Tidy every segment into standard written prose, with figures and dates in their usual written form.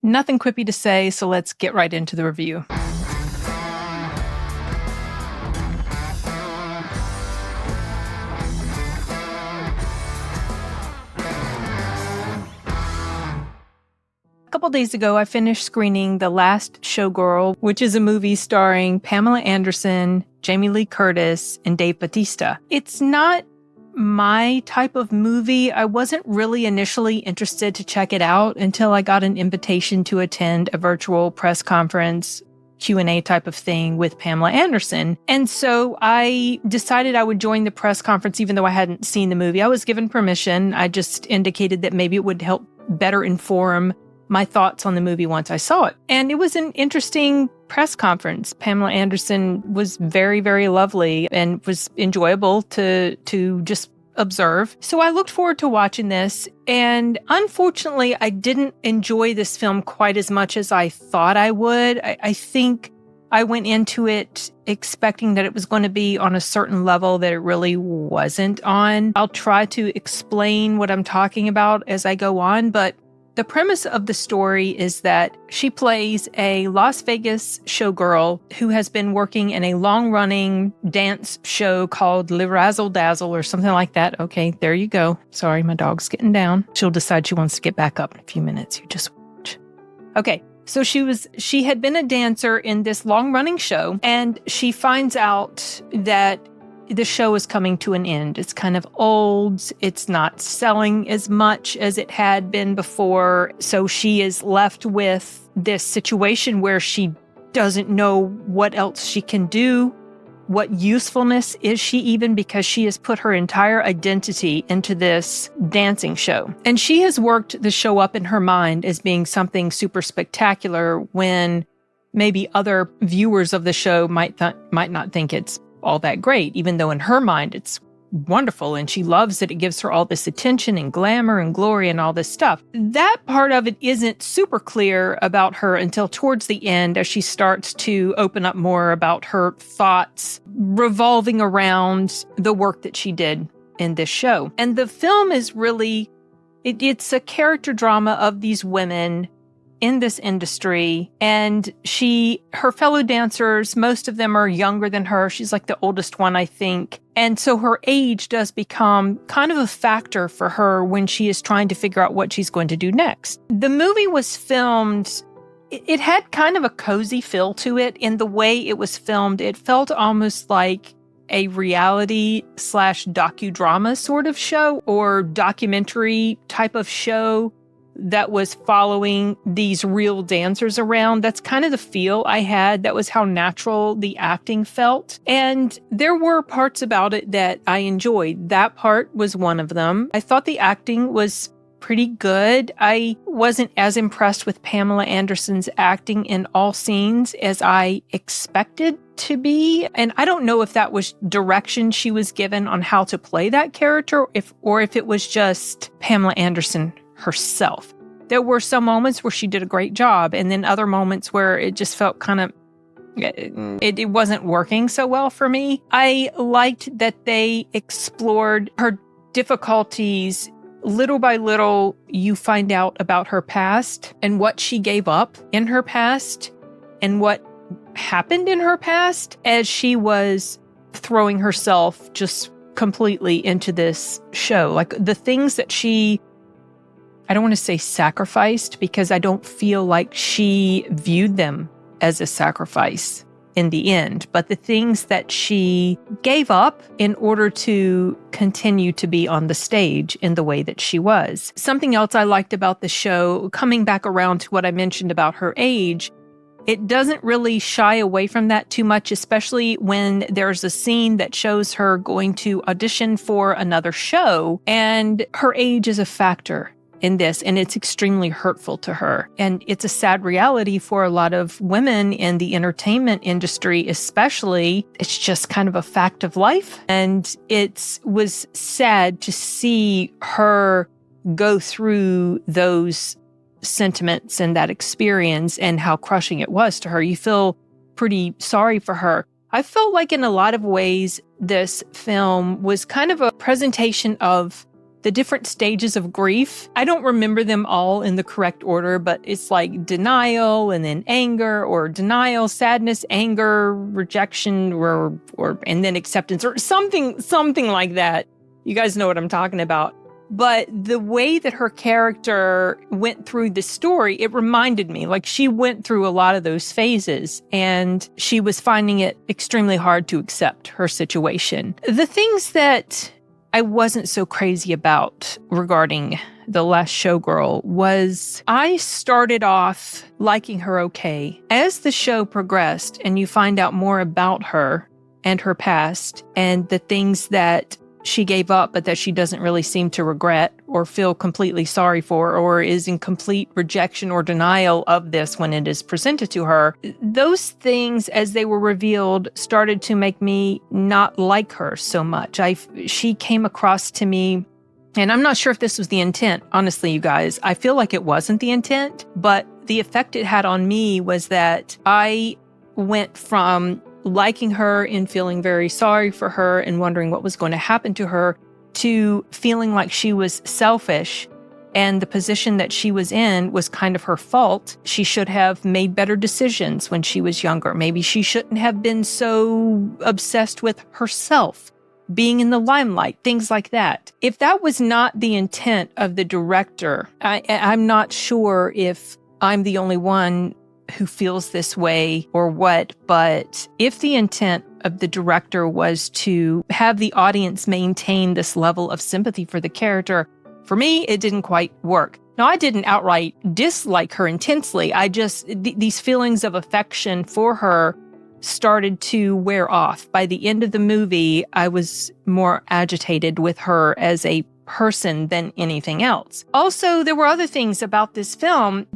Nothing quippy to say, so let's get right into the review. A couple days ago, I finished screening The Last Showgirl, which is a movie starring Pamela Anderson, Jamie Lee Curtis, and Dave Bautista. It's not my type of movie. I wasn't really initially interested to check it out until I got an invitation to attend a virtual press conference Q&A type of thing with Pamela Anderson. And so I decided I would join the press conference even though I hadn't seen the movie. I was given permission. I just indicated that maybe it would help better inform my thoughts on the movie once I saw it. And it was an interesting press conference. Pamela Anderson was very, very lovely and was enjoyable to just observe. So I looked forward to watching this. And unfortunately, I didn't enjoy this film quite as much as I thought I would. I think I went into it expecting that it was going to be on a certain level that it really wasn't on. I'll try to explain what I'm talking about as I go on, but the premise of the story is that she plays a Las Vegas showgirl who has been working in a long-running dance show called Le Razzle Dazzle or something like that. Okay, there you go. Sorry, my dog's getting down. She'll decide she wants to get back up in a few minutes. You just watch. Okay, so she had been a dancer in this long-running show, and she finds out that the show is coming to an end. It's kind of old. It's not selling as much as it had been before. So she is left with this situation where she doesn't know what else she can do. What usefulness is she even, because she has put her entire identity into this dancing show. And she has worked the show up in her mind as being something super spectacular when maybe other viewers of the show might not think it's all that great, even though in her mind it's wonderful and she loves it. It gives her all this attention and glamour and glory and all this stuff. That part of it isn't super clear about her until towards the end, as she starts to open up more about her thoughts revolving around the work that she did in this show. And the film is really, it's a character drama of these women in this industry, and her fellow dancers, most of them are younger than her. She's like the oldest one, I think. And so her age does become kind of a factor for her when she is trying to figure out what she's going to do next. The movie was filmed, it had kind of a cozy feel to it in the way it was filmed. It felt almost like a reality / docudrama sort of show or documentary type of show that was following these real dancers around. That's kind of the feel I had. That was how natural the acting felt. And there were parts about it that I enjoyed. That part was one of them. I thought the acting was pretty good. I wasn't as impressed with Pamela Anderson's acting in all scenes as I expected to be. And I don't know if that was direction she was given on how to play that character, or if it was just Pamela Anderson herself. There were some moments where she did a great job, and then other moments where it just felt kind of, it wasn't working so well for me. I liked that they explored her difficulties. Little by little, you find out about her past and what she gave up in her past and what happened in her past as she was throwing herself just completely into this show. Like the things that I don't want to say sacrificed, because I don't feel like she viewed them as a sacrifice in the end, but the things that she gave up in order to continue to be on the stage in the way that she was. Something else I liked about the show, coming back around to what I mentioned about her age, it doesn't really shy away from that too much, especially when there's a scene that shows her going to audition for another show, and her age is a factor in this, and it's extremely hurtful to her. And it's a sad reality for a lot of women in the entertainment industry, especially. It's just kind of a fact of life. And it was sad to see her go through those sentiments and that experience and how crushing it was to her. You feel pretty sorry for her. I felt like in a lot of ways, this film was kind of a presentation of the different stages of grief. I don't remember them all in the correct order, but it's like denial and then anger, or denial, sadness, anger, rejection, or and then acceptance, or something like that. You guys know what I'm talking about. But the way that her character went through the story, it reminded me, like, she went through a lot of those phases and she was finding it extremely hard to accept her situation. The things that I wasn't so crazy about regarding The Last Showgirl was I started off liking her okay. As the show progressed and you find out more about her and her past and the things that she gave up, but that she doesn't really seem to regret or feel completely sorry for, or is in complete rejection or denial of this when it is presented to her. Those things, as they were revealed, started to make me not like her so much. She came across to me, and I'm not sure if this was the intent, honestly, you guys. I feel like it wasn't the intent, but the effect it had on me was that I went from liking her and feeling very sorry for her and wondering what was going to happen to her, to feeling like she was selfish and the position that she was in was kind of her fault. She should have made better decisions when she was younger. Maybe she shouldn't have been so obsessed with herself, being in the limelight, things like that. If that was not the intent of the director, I'm not sure if I'm the only one who feels this way or what, but if the intent of the director was to have the audience maintain this level of sympathy for the character, for me, it didn't quite work. Now, I didn't outright dislike her intensely. I just, these feelings of affection for her started to wear off. By the end of the movie, I was more agitated with her as a person than anything else. Also, there were other things about this film.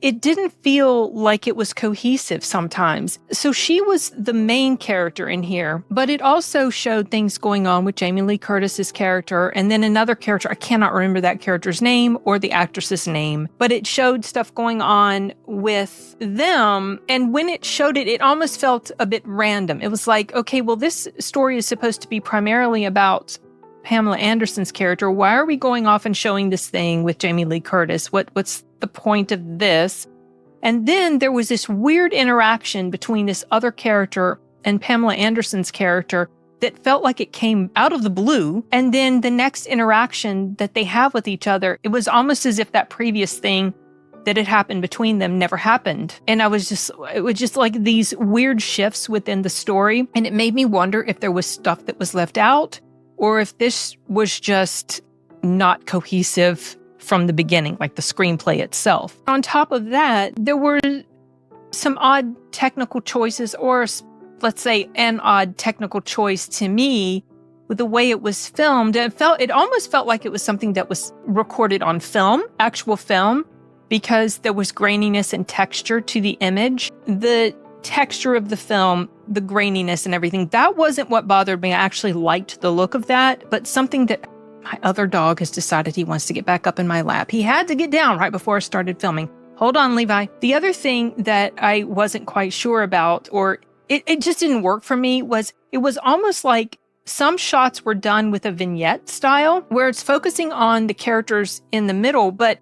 It didn't feel like it was cohesive sometimes. So she was the main character in here, but it also showed things going on with Jamie Lee Curtis's character and then another character. I cannot remember that character's name or the actress's name, but it showed stuff going on with them. And when it showed it, it almost felt a bit random. It was like, okay, well, this story is supposed to be primarily about Pamela Anderson's character. Why are we going off and showing this thing with Jamie Lee Curtis? What's the point of this? And then there was this weird interaction between this other character and Pamela Anderson's character that felt like it came out of the blue. And then the next interaction that they have with each other, it was almost as if that previous thing that had happened between them never happened. And it was just like these weird shifts within the story. And it made me wonder if there was stuff that was left out, or if this was just not cohesive from the beginning, like the screenplay itself. On top of that, there were some odd technical choices, or let's say an odd technical choice to me with the way it was filmed. It almost felt like it was something that was recorded on film, actual film, because there was graininess and texture to the image. The texture of the film, the graininess and everything, that wasn't what bothered me. I actually liked the look of that, but something that my other dog has decided he wants to get back up in my lap. He had to get down right before I started filming. Hold on, Levi. The other thing that I wasn't quite sure about, or it just didn't work for me, was it was almost like some shots were done with a vignette style where it's focusing on the characters in the middle, but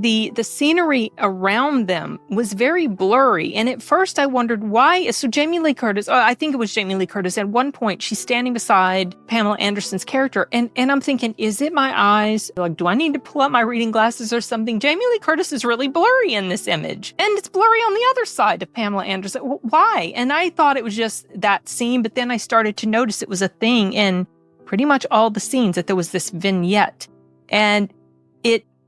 the scenery around them was very blurry. And at first I wondered why. So Jamie Lee Curtis, I think it was Jamie Lee Curtis, at one point she's standing beside Pamela Anderson's character. And I'm thinking, is it my eyes? Like, do I need to pull up my reading glasses or something? Jamie Lee Curtis is really blurry in this image. And it's blurry on the other side of Pamela Anderson. Why? And I thought it was just that scene. But then I started to notice it was a thing in pretty much all the scenes, that there was this vignette. And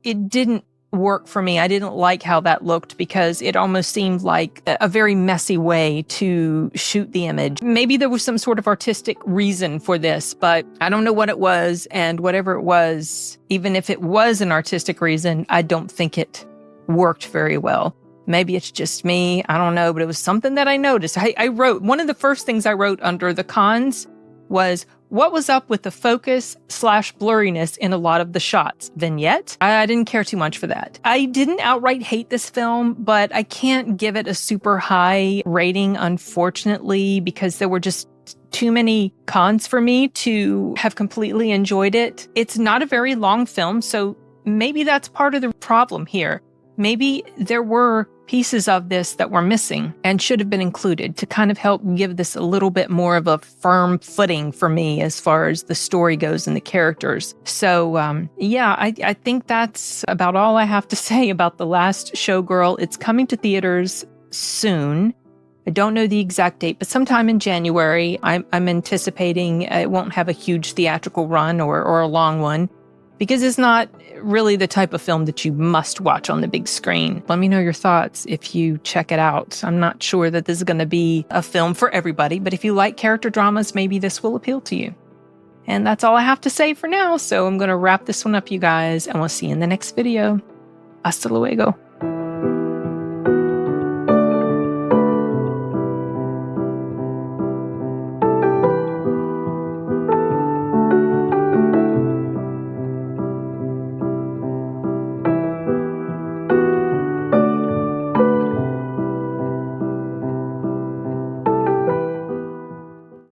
it didn't work for me. I didn't like how that looked, because it almost seemed like a very messy way to shoot the image. Maybe there was some sort of artistic reason for this, but I don't know what it was. And whatever it was, even if it was an artistic reason, I don't think it worked very well. Maybe it's just me. I don't know, but it was something that I noticed. I wrote, one of the first things I wrote under the cons was, what was up with the focus/blurriness in a lot of the shots? Vignette? I didn't care too much for that. I didn't outright hate this film, but I can't give it a super high rating, unfortunately, because there were just too many cons for me to have completely enjoyed it. It's not a very long film, so maybe that's part of the problem here. Maybe there were pieces of this that were missing and should have been included to kind of help give this a little bit more of a firm footing for me as far as the story goes and the characters. So, I think that's about all I have to say about The Last Showgirl. It's coming to theaters soon. I don't know the exact date, but sometime in January. I'm anticipating it won't have a huge theatrical run or a long one, because it's not really the type of film that you must watch on the big screen. Let me know your thoughts if you check it out. I'm not sure that this is going to be a film for everybody, but if you like character dramas, maybe this will appeal to you. And that's all I have to say for now, so I'm going to wrap this one up, you guys, and we'll see you in the next video. Hasta luego.